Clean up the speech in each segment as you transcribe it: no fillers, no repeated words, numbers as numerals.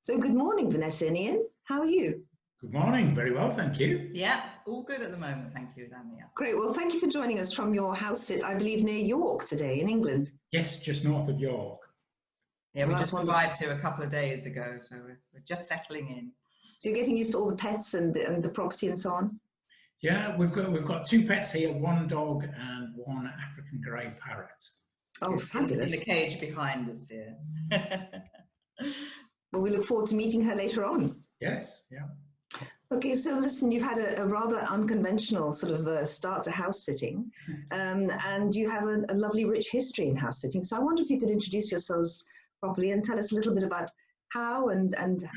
So good morning, Vanessa and Ian. How are you? Good morning. Very well, thank you. Yeah, all good at the moment. Thank you, Lamia. Great. Well, thank you for joining us from your house sit, I believe, near York today in England. Yes, just north of York. Yeah, Well, we just wonderful. arrived here a couple of days ago, so we're just settling in. So you're getting used to all the pets and the property and so on? Yeah, we've got two pets here, one dog and one African grey parrot. Oh, fabulous. In the cage behind us here. Well, we look forward to meeting her later on. Yes, yeah. Okay, so listen, you've had a rather unconventional sort of start to house sitting, and you have a lovely rich history in house sitting. So I wonder if you could introduce yourselves properly and tell us a little bit about how and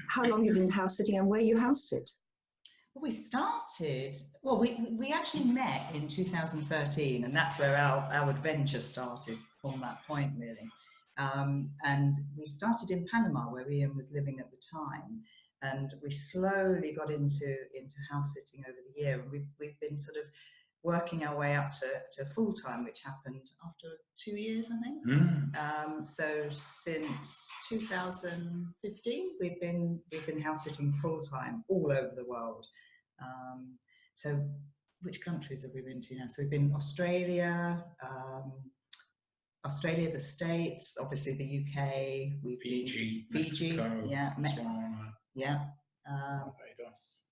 how long you've been house sitting and where you house sit. Well, we actually met in 2013, and that's where our adventure started from that point, really. And we started in Panama, where Ian was living at the time. And we slowly got into house sitting over the year, and we've been sort of working our way up to full time, which happened after 2 years, I think. So since 2015, we've been house sitting full time all over the world. So which countries have we been to now? So we've been Australia, the States, obviously the UK. We've Fiji, Mexico, yeah, Botswana, yeah. Barbados.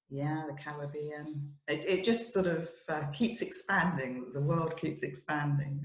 Yeah, the Caribbean. It just sort of keeps expanding. The world keeps expanding.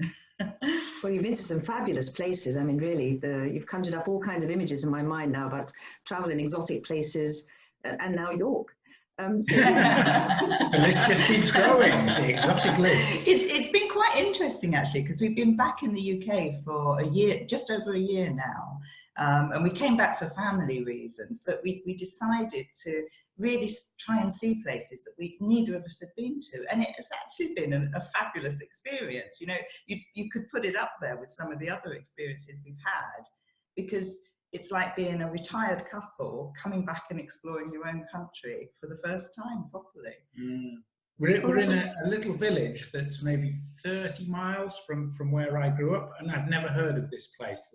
Well, you've been to some fabulous places. I mean, really, you've conjured up all kinds of images in my mind now about travel in exotic places, and now York. So the list just keeps growing, the exotic list. It's been quite interesting, actually, because we've been back in the UK for a year, just over a year now. And we came back for family reasons, but we decided to really try and see places that neither of us had been to. And it has actually been a fabulous experience. You know, you could put it up there with some of the other experiences we've had, because it's like being a retired couple coming back and exploring your own country for the first time properly. We're in a little village that's maybe 30 miles from where I grew up, and I've never heard of this place.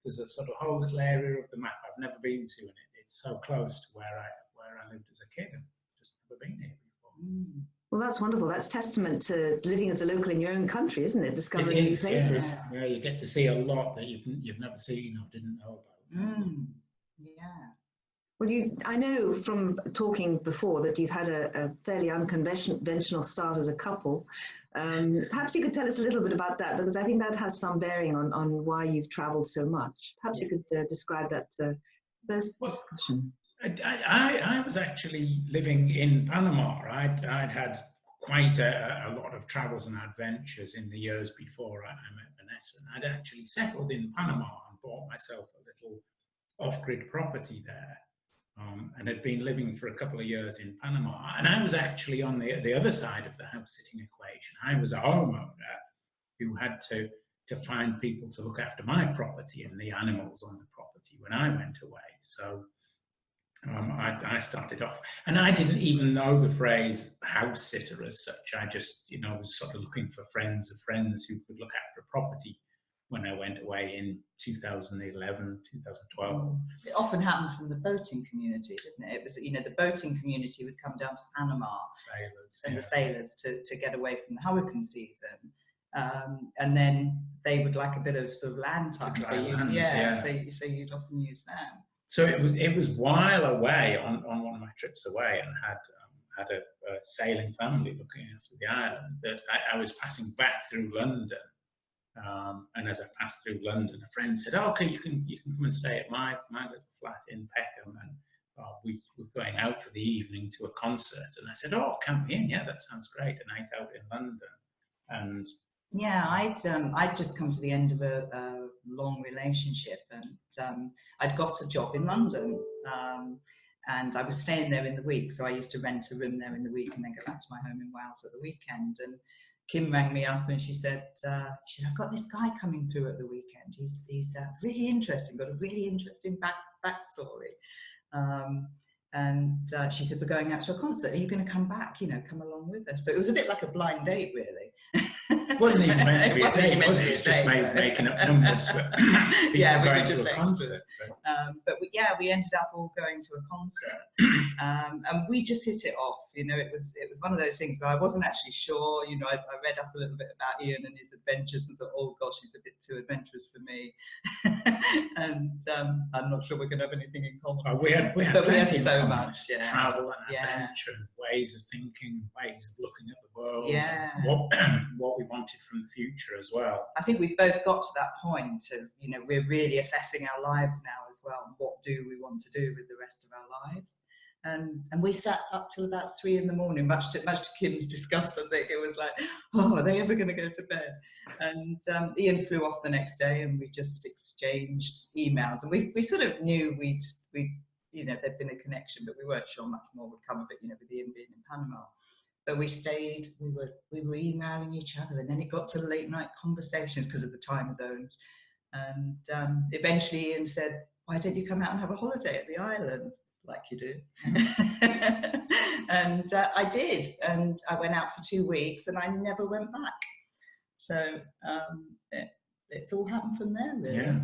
There's a sort of whole little area of the map I've never been to, and it's so close to where I lived as a kid, and just never been here before. Well, that's wonderful. That's testament to living as a local in your own country, isn't it? Discovering new places. Yeah, you get to see a lot that you've never seen or didn't know about. Yeah. Well, I know from talking before that you've had a fairly unconventional start as a couple. Perhaps you could tell us a little bit about that, because I think that has some bearing on why you've traveled so much. Perhaps you could describe that first discussion. I was actually living in Panama. I'd had quite a lot of travels and adventures in the years before I met Vanessa, and I'd actually settled in Panama and bought myself a little off-grid property there, and had been living for a couple of years in Panama. And I was actually on the other side of the house-sitting equation. I was a homeowner who had to find people to look after my property and the animals on the property when I went away. So I started off, and I didn't even know the phrase house sitter as such. I just, was sort of looking for friends of friends who could look after a property when I went away in 2011, 2012. It often happened from the boating community, didn't it? It was, the boating community would come down to Panama, the sailors to get away from the hurricane season. And then they would like a bit of sort of land time. So you'd often use them. So it was while away on one of my trips away, and had a sailing family looking after the island, that I was passing back through London. And as I passed through London, a friend said, "Oh, okay, you can come and stay at my little flat in Peckham, and we were going out for the evening to a concert." And I said, "Oh, count me in. Yeah, that sounds great. A night out in London." And yeah, I'd just come to the end of a long relationship, and I'd got a job in London, and I was staying there in the week. So I used to rent a room there in the week and then go back to my home in Wales at the weekend. And Kim rang me up and she said, "I've got this guy coming through at the weekend. He's really interesting, got a really interesting backstory." And she said, "We're going out to a concert. Are you going to come back? Come along with us?" So it was a bit like a blind date, really. It wasn't even meant to be a date, was it? It was just making up numbers for people going to a concert. But we ended up all going to a concert, and we just hit it off. You know, it was one of those things where I wasn't actually sure. You know, I read up a little bit about Ian and his adventures and thought, oh gosh, he's a bit too adventurous for me, and I'm not sure we're going to have anything in common. We had so much travel and adventure, and ways of thinking, ways of looking at the world, what we wanted from the future as well. I think we both got to that point of, you know, we're really assessing our lives now as well, and what do we want to do with the rest of our lives. And we sat up till about 3 a.m, much to Kim's disgust. I think it was like, oh, are they ever going to go to bed? And Ian flew off the next day, and we just exchanged emails, and we sort of knew we'd you know, there'd been a connection, but we weren't sure much more would come of it, you know, with Ian being in Panama. But we stayed, we were emailing each other, and then it got to late night conversations because of the time zones. And eventually Ian said, why don't you come out and have a holiday at the island like you do? And I did, and I went out for 2 weeks, and I never went back. So it's all happened from there, really. Yeah.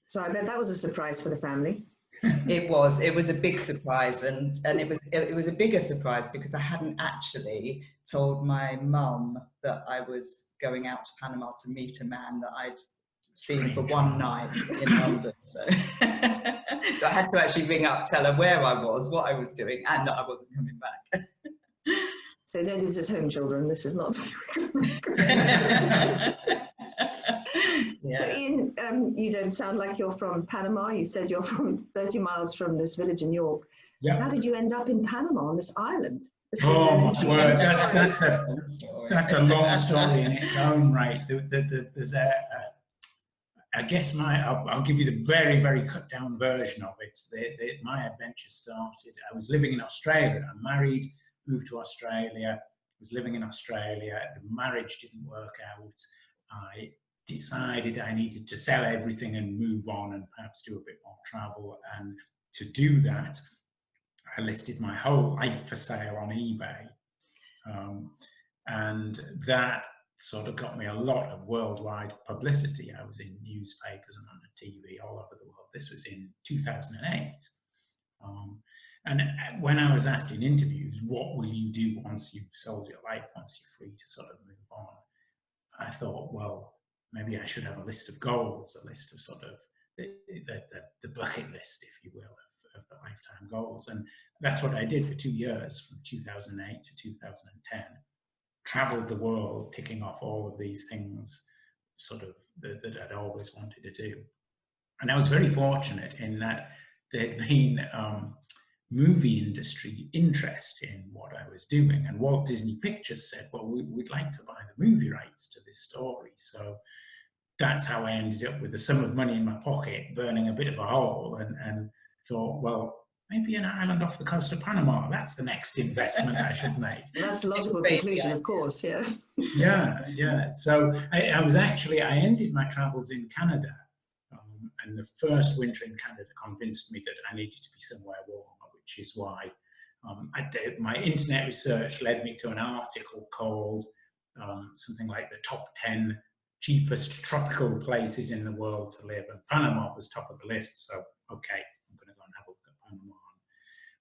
So I bet that was a surprise for the family. It was a big surprise, and it was a bigger surprise because I hadn't actually told my mum that I was going out to Panama to meet a man that I'd seen for one night in London. So I had to actually ring up, tell her where I was, what I was doing, and that I wasn't coming back. So don't do this at home, children. This is not. So Ian, you don't sound like you're from Panama. You said you're from 30 miles from this village in York. Yeah. How did you end up in Panama on this island? This oh my word, that's a long story in its own right. There's I guess I'll give you the very, very cut down version of it. My adventure started, I was living in Australia. I'm married, moved to Australia, was living in Australia. The marriage didn't work out. I decided I needed to sell everything and move on and perhaps do a bit more travel. And to do that, I listed my whole life for sale on eBay. And that sort of got me a lot of worldwide publicity. I was in newspapers and on the TV all over the world. This was in 2008. And when I was asked in interviews, what will you do once you've sold your life, once you're free to sort of move on? I thought, well, maybe I should have a list of goals, a list of sort of the bucket list, if you will, of the lifetime goals. And that's what I did for 2 years, from 2008 to 2010. Traveled the world, ticking off all of these things sort of that I'd always wanted to do. And I was very fortunate in that there'd been movie industry interest in what I was doing. And Walt Disney Pictures said, well, we'd like to buy the movie rights to this story. So that's how I ended up with a sum of money in my pocket, burning a bit of a hole, and thought, well, maybe an island off the coast of Panama. That's the next investment I should make. That's a logical conclusion, of course, yeah. Yeah. So I ended my travels in Canada. And the first winter in Canada convinced me that I needed to be somewhere warmer, which is why my internet research led me to an article called something like the top 10 cheapest tropical places in the world to live. And Panama was top of the list. So, okay, I'm going to go and have a look at Panama.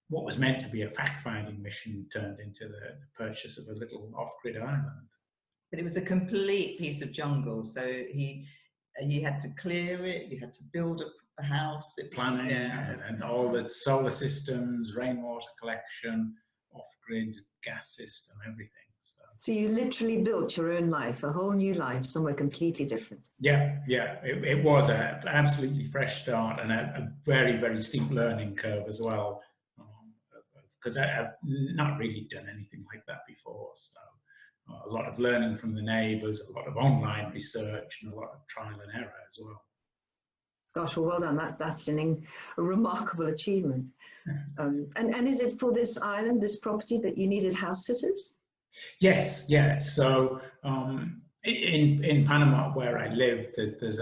What was meant to be a fact-finding mission turned into the purchase of a little off-grid island. But it was a complete piece of jungle. So you had to clear it, you had to build a house. Planning and all the solar systems, rainwater collection, off-grid gas system, everything. So you literally built your own life, a whole new life, somewhere completely different. Yeah. It was an absolutely fresh start and a very, very steep learning curve as well, because I've not really done anything like that before. So a lot of learning from the neighbours, a lot of online research, and a lot of trial and error as well. Gosh, well done. That's a remarkable achievement. And is it for this island, this property, that you needed house sitters? Yes, yeah. So in Panama, where I live, there's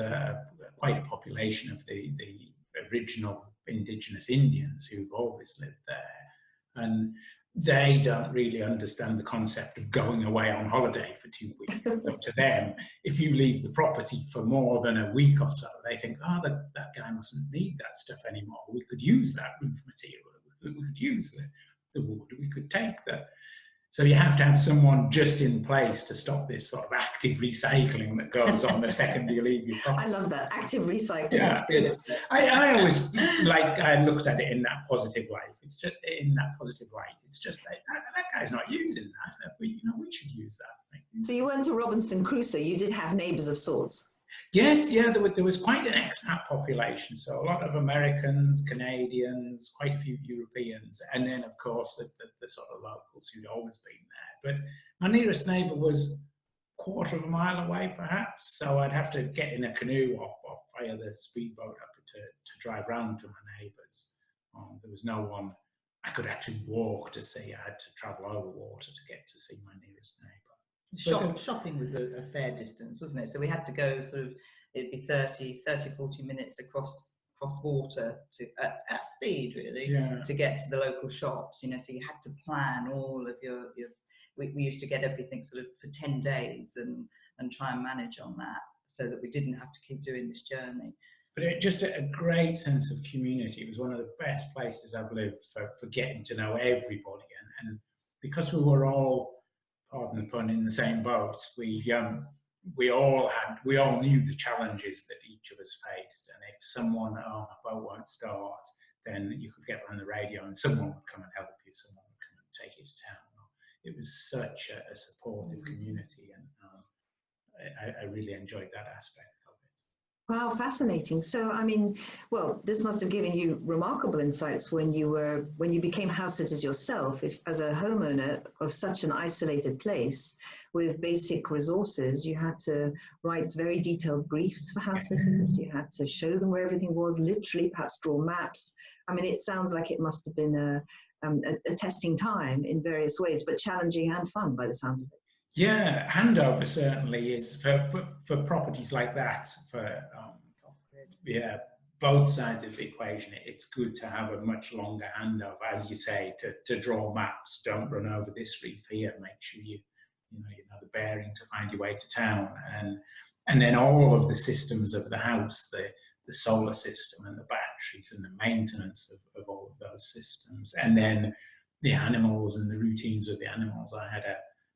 quite a population of the original indigenous Indians who've always lived there. And they don't really understand the concept of going away on holiday for 2 weeks. So to them, if you leave the property for more than a week or so, they think, oh, that guy mustn't need that stuff anymore. We could use that roof material. We could use the wood. We could take that. So you have to have someone just in place to stop this sort of active recycling that goes on the second you leave your property. I love that, active recycling. Yeah, I always I looked at it in that positive light. It's just in that positive light. It's just that guy's not using that. We should use that. So you went to Robinson Crusoe. You did have neighbours of sorts. Yes, yeah, there was quite an expat population, so a lot of Americans, Canadians, quite a few Europeans, and then of course the sort of locals who'd always been there. But my nearest neighbour was a quarter of a mile away, perhaps, so I'd have to get in a canoe or fire the speedboat up to drive round to my neighbours. There was no one I could actually walk to see. I had to travel over water to get to see my nearest neighbour. Shopping was a fair distance, wasn't it? So we had to go sort of, it'd be 30, 40 minutes across water at speed, really, to get to the local shops, so you had to plan all of your we used to get everything sort of for 10 days and try and manage on that so that we didn't have to keep doing this journey. But it just a great sense of community. It was one of the best places I've lived for getting to know everybody, and because we were all, pardon the pun, in the same boat, we all knew the challenges that each of us faced. And if someone, my boat won't start, then you could get on the radio and someone would come and help you, someone would come and take you to town. It was such a supportive community, and I really enjoyed that aspect of it. Wow, fascinating. So, I mean, well, this must have given you remarkable insights when you became house sitters yourself. If, as a homeowner of such an isolated place with basic resources, you had to write very detailed briefs for house sitters. You had to show them where everything was, literally, perhaps draw maps. I mean, it sounds like it must have been a testing time in various ways, but challenging and fun by the sounds of it. Yeah, handover certainly is for properties like that. Both sides of the equation. It's good to have a much longer handover, as you say, to draw maps. Don't run over this reef here. Make sure you know the bearing to find your way to town, and then all of the systems of the house, the solar system and the batteries and the maintenance of all of those systems, and then the animals and the routines of the animals. I had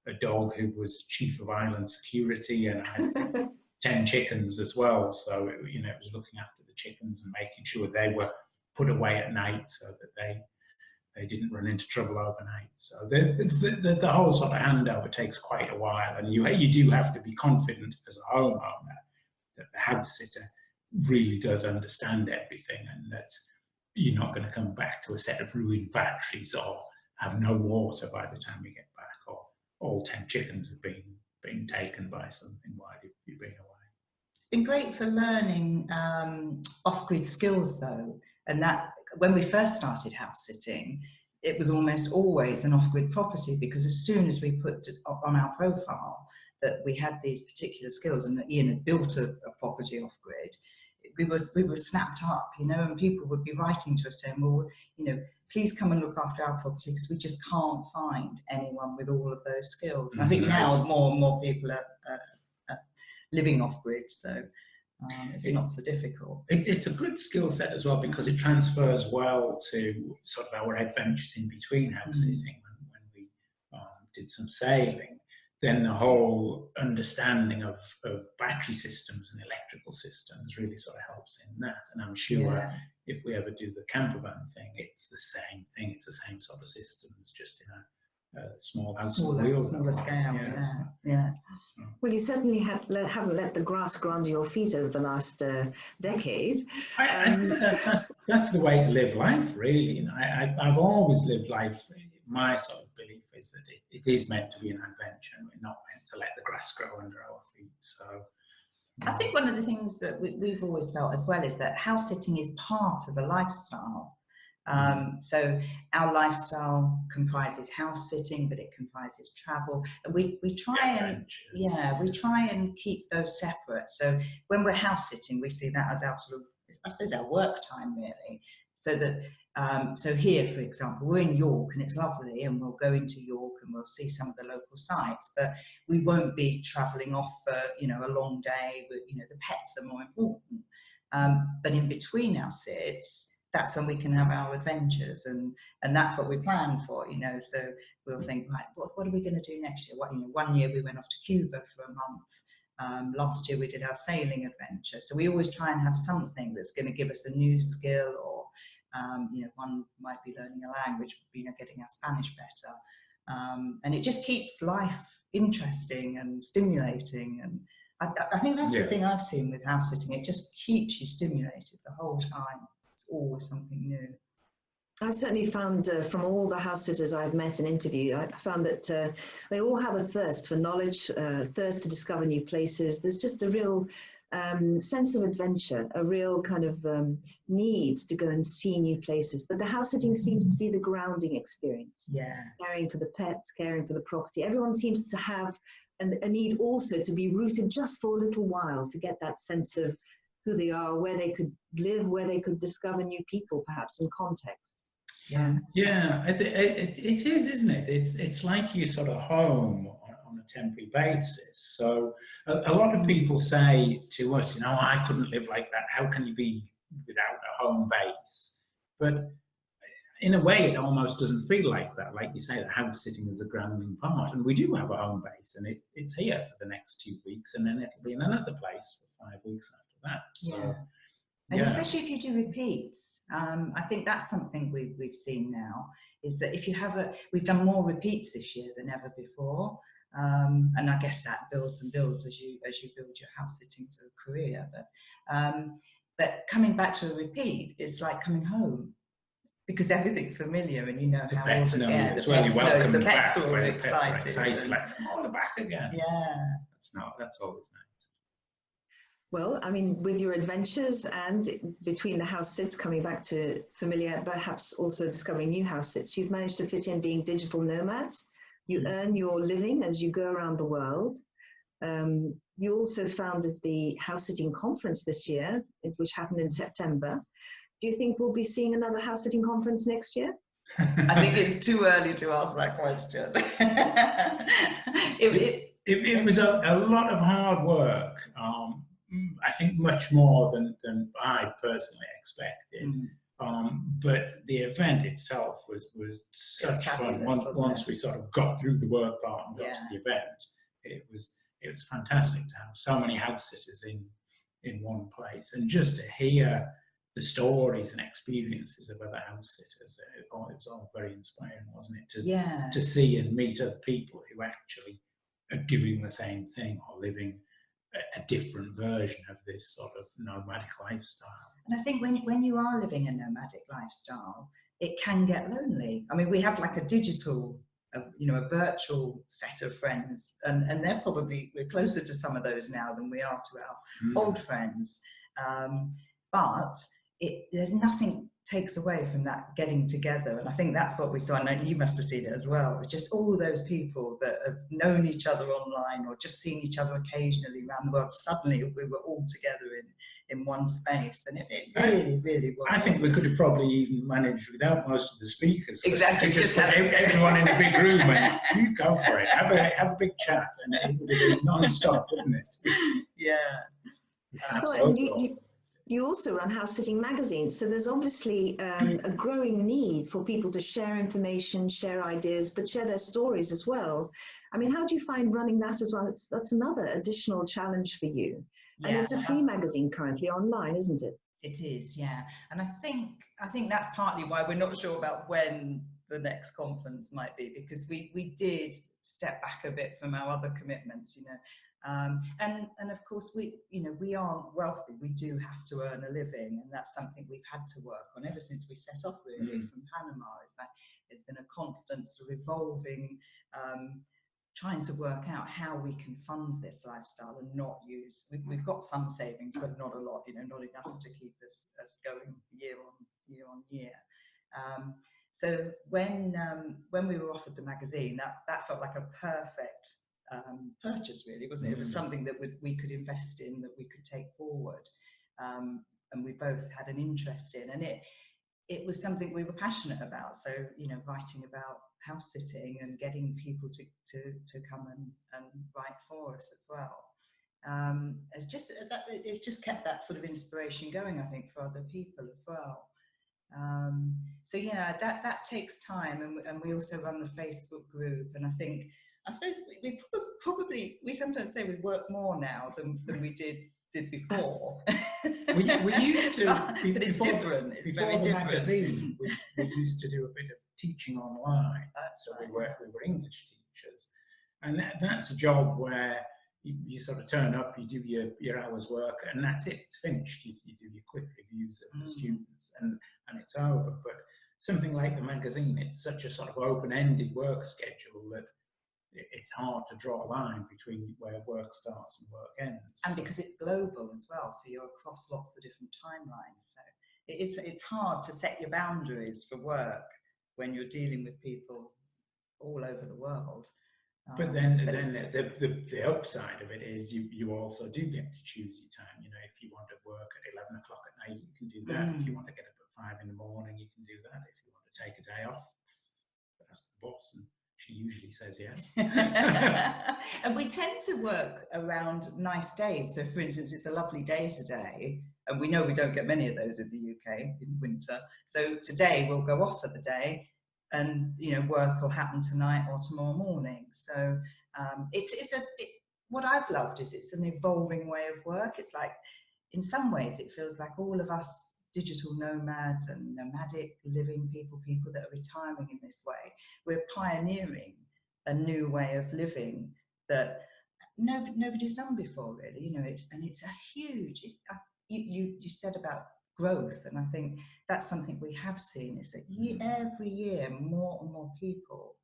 a dog who was chief of island security, and I had 10 chickens as well. So it was looking after the chickens and making sure they were put away at night so that they didn't run into trouble overnight. So the whole sort of handover takes quite a while, and you do have to be confident as a homeowner that the house sitter really does understand everything, and that you're not going to come back to a set of ruined batteries or have no water by the time you get back, or all 10 chickens have been taken by something while you've been away. It's been great for learning off-grid skills, though, and that when we first started house sitting, it was almost always an off-grid property, because as soon as we put on our profile that we had these particular skills and that Ian had built a property off-grid, we were snapped up, and people would be writing to us saying, well, please come and look after our property because we just can't find anyone with all of those skills. And I think now more and more people are living off-grid, so it's not so difficult. It's a good skill set as well, because it transfers well to sort of our adventures in between house sitting when we did some sailing. Then the whole understanding of battery systems and electrical systems really sort of helps in that. And I'm sure if we ever do the camper van thing, it's the same thing. It's the same sort of systems, just in a small house. Smaller scale, yeah. Well, you certainly haven't let the grass grow under your feet over the last decade. That's the way to live life, really. And I've always lived life. My sort of belief is that it is meant to be an adventure, and we're not meant to let the grass grow under our feet. So I think one of the things that we've always felt as well is that house sitting is part of a lifestyle. So our lifestyle comprises house sitting, but it comprises travel, and we try and keep those separate. So when we're house sitting, we see that as our sort of, I suppose, our work time, really, so that So here, for example, we're in York and it's lovely, and we'll go into York and we'll see some of the local sites, but we won't be travelling off for, you know, a long day, but, you know, the pets are more important. But in between our sits, that's when we can have our adventures, and that's what we plan for, you know. So we'll think, right, what are we going to do next year? What, you know, one year we went off to Cuba for a month. Last year we did our sailing adventure. So we always try and have something that's going to give us a new skill, or you know, one might be learning a language, you know, getting our Spanish better. And it just keeps life interesting and stimulating. And I think that's the thing I've seen with house sitting. It just keeps you stimulated the whole time. It's always something new. I've certainly found from all the house sitters I've met and interviewed, I found that they all have a thirst for knowledge, thirst to discover new places. There's just a real sense of adventure, a real kind of need to go and see new places. But the house sitting seems to be the grounding experience. Yeah. Caring for the pets, caring for the property. Everyone seems to have a need also to be rooted just for a little while, to get that sense of who they are, where they could live, where they could discover new people, perhaps, in context. Yeah, it is, isn't it? It's like you're sort of home on a temporary basis. So a lot of people say to us, you know, I couldn't live like that. How can you be without a home base? But in a way, it almost doesn't feel like that. Like you say, the house sitting is a grounding part, and we do have a home base, and it's here for the next 2 weeks, and then it'll be in another place for 5 weeks after that. So, and especially if you do repeats, I think that's something we've seen now, is that if you have we've done more repeats this year than ever before, and I guess that builds and builds as you build your house sitting to a career. But coming back to a repeat, it's like coming home, because everything's familiar, and you know how all the pets know, the pets are all excited. Like, oh, they're back again. Yeah, that's always nice. Well, I mean, with your adventures and between the house sits, coming back to familiar, perhaps also discovering new house sits, you've managed to fit in being digital nomads. You earn your living as you go around the world. You also founded the House Sitting Conference this year, which happened in September. Do you think we'll be seeing another house sitting conference next year? I think it's too early to ask that question. It was a lot of hard work. I think much more than I personally expected. But the event itself was such fun. Once we sort of got through the work part and got to the event, it was fantastic to have so many house sitters in one place, and just to hear the stories and experiences of other house sitters. It was all very inspiring, wasn't it? To see and meet other people who actually are doing the same thing or living a different version of this sort of nomadic lifestyle. And I think when you are living a nomadic lifestyle, it can get lonely. I mean, we have like a digital, a virtual set of friends, and we're closer to some of those now than we are to our old friends. But there's nothing takes away from that getting together, and I think that's what we saw. I know you must have seen it as well. It's just all those people that have known each other online or just seen each other occasionally around the world. Suddenly we were all together in one space, and it really was. I think we could have probably even managed without most of the speakers. Exactly, just put everyone in a big room and you go for it. Have a big chat, and it would have been non-stop, wouldn't it? Yeah. Well, and you also run House Sitting magazine, so there's obviously a growing need for people to share information, share ideas, but share their stories as well. I mean, how do you find running that as well? That's another additional challenge for you. And it's a free magazine currently online, isn't it? It is, yeah. And I think that's partly why we're not sure about when the next conference might be, because we did step back a bit from our other commitments, and of course we aren't wealthy. We do have to earn a living, and that's something we've had to work on ever since we set off really from Panama. Is that it's been a constant sort of evolving, trying to work out how we can fund this lifestyle and not use. We've got some savings, but not a lot. Not enough to keep us going year on year. So when we were offered the magazine, that felt like a perfect purchase, really, wasn't it? It was something that we could invest in, that we could take forward, and we both had an interest in, and it was something we were passionate about. So, you know, writing about house sitting and getting people to come and write for us as well. It's just kept that sort of inspiration going, I think, for other people as well. So yeah, that takes time, and we also run the Facebook group, and I suppose we sometimes say we work more now than we did before. we used to, but it's different. It's before very the different. magazine, we used to do a bit of teaching online. So right. we were English teachers, and that's a job where you sort of turn up, you do your hour's work, and that's it. It's finished. You do your quick reviews of the students, and it's over. But something like the magazine, it's such a sort of open-ended work schedule that it's hard to draw a line between where work starts and work ends. And because it's global as well, so you're across lots of different timelines. So it's hard to set your boundaries for work when you're dealing with people all over the world. But then the upside of it is you also do get to choose your time. You know, if you want to work at 11 o'clock at night, you can do that. If you want to get up at 5 in the morning, you can do that. If you want to take a day off, ask the boss, and she usually says yes. And we tend to work around nice days. So, for instance, it's a lovely day today, and we know we don't get many of those in the UK in winter. So today we'll go off for the day, and you know, work will happen tonight or tomorrow morning. So what I've loved is it's an evolving way of work. It's like, in some ways, it feels like all of us digital nomads and nomadic living people that are retiring in this way, we're pioneering a new way of living that nobody's done before, really. You know, it's a huge. You said about growth, and I think that's something we have seen, is that every year more and more people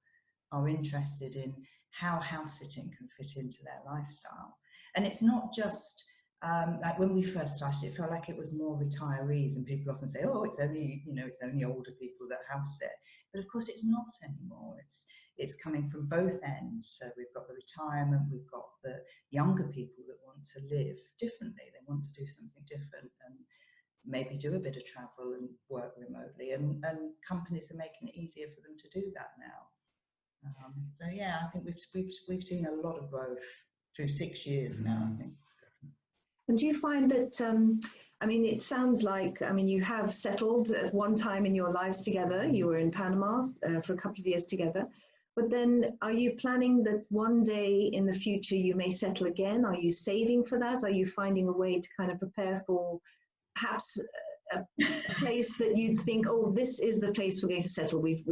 are interested in how house sitting can fit into their lifestyle. And it's not just like when we first started, it felt like it was more retirees, and people often say, oh, it's only older people that house sit. But of course it's not anymore. It's coming from both ends. So we've got the retirement, we've got the younger people that want to live differently. They want to do something different and maybe do a bit of travel and work remotely, and companies are making it easier for them to do that now. So yeah, I think we've seen a lot of growth through 6 years now, I think. And do you find that, I mean, it sounds like, I mean, you have settled at one time in your lives together. You were in Panama for a couple of years together. But then are you planning that one day in the future you may settle again? Are you saving for that? Are you finding a way to kind of prepare for perhaps a place that you'd think, oh, this is the place we're going to settle? We've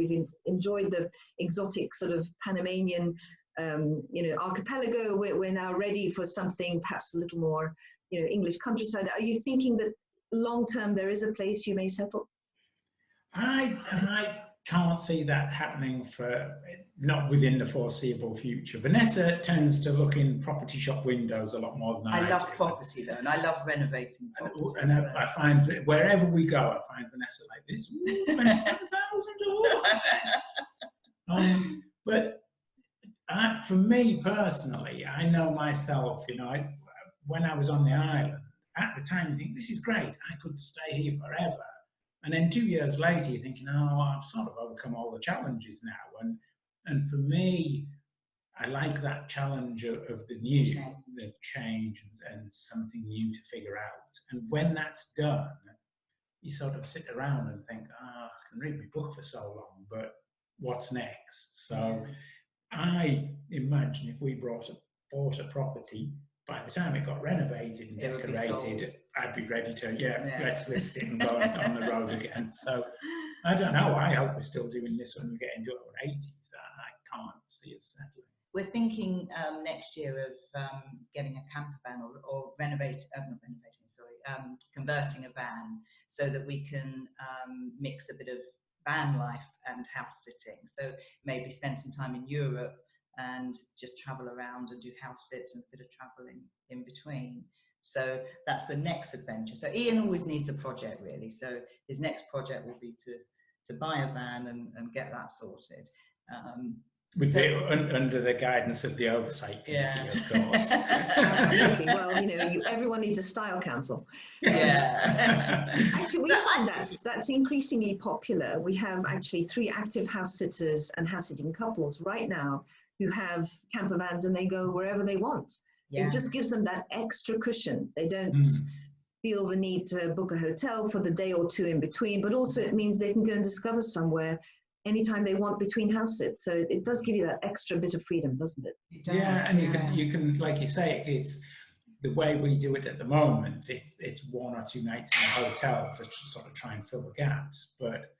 enjoyed the exotic sort of Panamanian archipelago. We're now ready for something perhaps a little more, English countryside. Are you thinking that long term there is a place you may settle? I can't see that happening not within the foreseeable future. Vanessa tends to look in property shop windows a lot more than I do. I love property though, and I love renovating properties. And I find wherever we go, I find Vanessa like this, 27,000. But for me personally, I know myself, when I was on the island, at the time you think, this is great, I could stay here forever. And then 2 years later, you're thinking, oh, I've sort of overcome all the challenges now. And for me, I like that challenge of the new, the change and something new to figure out. And when that's done, you sort of sit around and think, I can read my book for so long, but what's next? So I imagine if we bought a property, by the time it got renovated and decorated, I'd be ready to, let's list it and go on the road again. So I don't know. I hope we're still doing this when we get into our 80s. I can't see us settling. We're thinking next year of getting a camper van or converting a van so that we can mix a bit of van life and house sitting. So maybe spend some time in Europe and just travel around and do house sits and a bit of traveling in between. So that's the next adventure. So Ian always needs a project, really. So his next project will be to buy a van and get that sorted. Under the guidance of the oversight committee, of course. Absolutely. Well, everyone needs a style council. Actually, we find that's increasingly popular. We have actually 3 active house sitters and house sitting couples right now who have camper vans, and they go wherever they want. It just gives them that extra cushion. They don't feel the need to book a hotel for the day or 2 in between, but also it means they can go and discover somewhere anytime they want between house sits. So it does give you that extra bit of freedom, doesn't it? It does, and you can, like you say, it's the way we do it at the moment. It's 1 or 2 nights in a hotel to sort of try and fill the gaps. But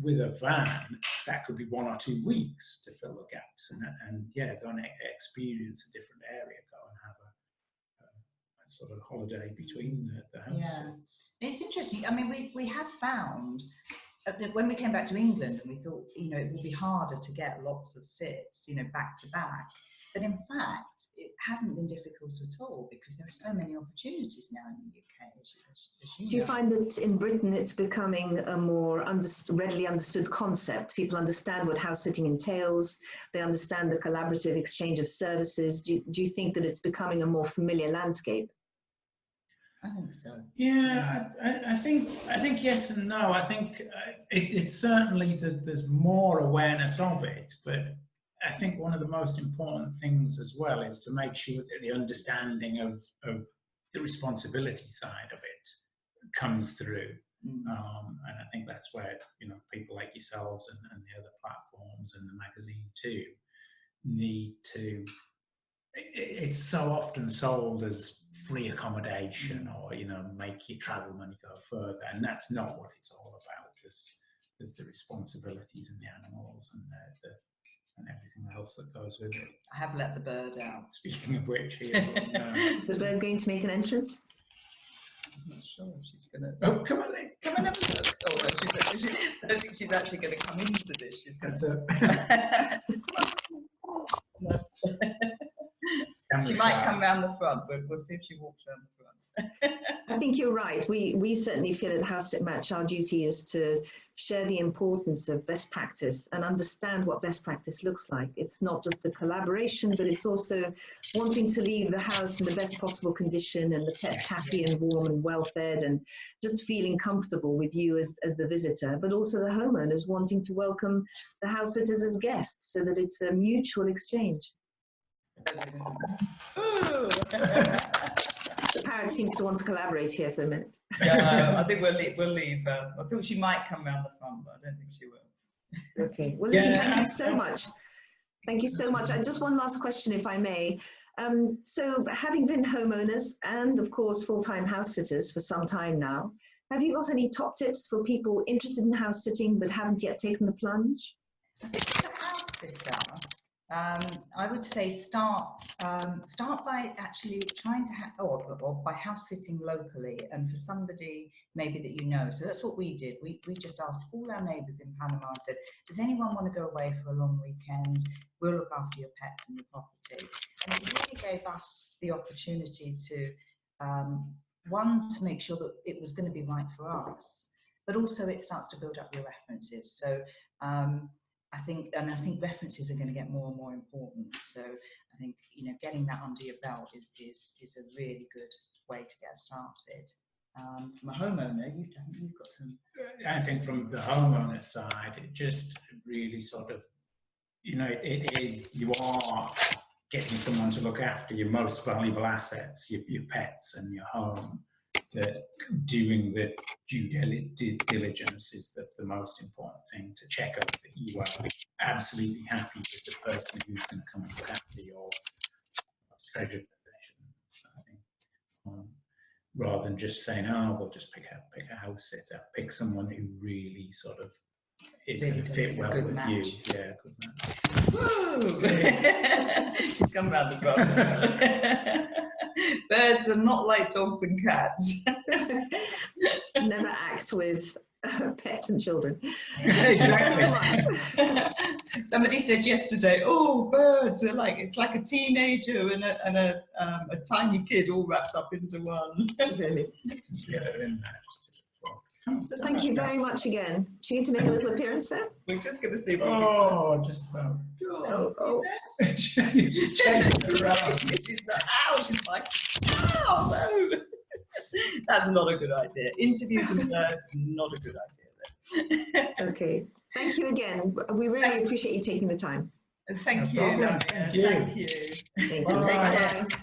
with a van, that could be 1 or 2 weeks to fill the gaps, and go and experience a different area, go and have a sort of holiday between the house sits. It's interesting. I mean, we have found when we came back to England, and we thought, it would be harder to get lots of sits, back to back. But in fact, it hasn't been difficult at all, because there are so many opportunities now in the UK. Do you find that in Britain it's becoming a more readily understood concept? People understand what house sitting entails. They understand the collaborative exchange of services. Do you think that it's becoming a more familiar landscape? I think so. Yeah, I think yes and no. I think it's certainly that there's more awareness of it, but I think one of the most important things as well is to make sure that the understanding of the responsibility side of it comes through. And I think that's where people like yourselves and the other platforms and the magazine too need to. It's so often sold as free accommodation, or make your travel money go further, and that's not what it's all about. There's the responsibilities and the animals and everything else that goes with it. I have let the bird out. Speaking of which, he is Is the bird going to make an entrance? I'm not sure if she's going to. Oh, come on in. Come and have a look. Oh, no, I don't think she's actually going to come into this. She's going to. She might come round the front, but we'll see if she walks round the front. I think you're right. We certainly feel at HouseSit Match our duty is to share the importance of best practice and understand what best practice looks like. It's not just a collaboration, but it's also wanting to leave the house in the best possible condition, and the pets happy and warm and well fed, and just feeling comfortable with you as the visitor, but also the homeowners wanting to welcome the house sitters as guests, so that it's a mutual exchange. The parrot seems to want to collaborate here for a minute. Yeah, I think we'll leave. I thought she might come round the front, but I don't think she will. Okay. Well, listen, thank you so much. Thank you so much. Just one last question, if I may. So having been homeowners and, of course, full-time house sitters for some time now, have you got any top tips for people interested in house sitting but haven't yet taken the plunge? I think for a house sitter, I would say start by actually trying to or by house sitting locally, and for somebody maybe that you know. So that's what we did. We just asked all our neighbours in Panama and said, does anyone want to go away for a long weekend? We'll look after your pets and your property. And it really gave us the opportunity to one, to make sure that it was going to be right for us, but also it starts to build up your references. So I think references are going to get more and more important. So I think getting that under your belt is a really good way to get started. From a homeowner, you've got some. I think from the homeowner side, it just really sort of, it is, you are getting someone to look after your most valuable assets, your pets and your home. That doing the due diligence is the most important thing, to check up that you are absolutely happy with the person who's going to come and look after your treasured possessions. I think, rather than just saying, "Oh, we'll just pick a house sitter," pick someone who really sort of is going to fit well with you. Yeah, good match. Woo! She's come round the front. Birds are not like dogs and cats. Never act with pets and children. Exactly. Somebody said yesterday, "Oh, birds are it's like a teenager and a tiny kid all wrapped up into one." Really? Yeah, they're in that. Thank you very much again. Do you need to make a little appearance there? We're just going to see. Oh, just about. Oh. Chasing around. She's not. Ow! She's like, ow! No. That's not a good idea. Interviews and birds, not a good idea. Then. Okay. Thank you again. We really appreciate you taking the time. Thank you. No problem. Lamia. Thank you. Thank you. Thank you. Bye. Take care.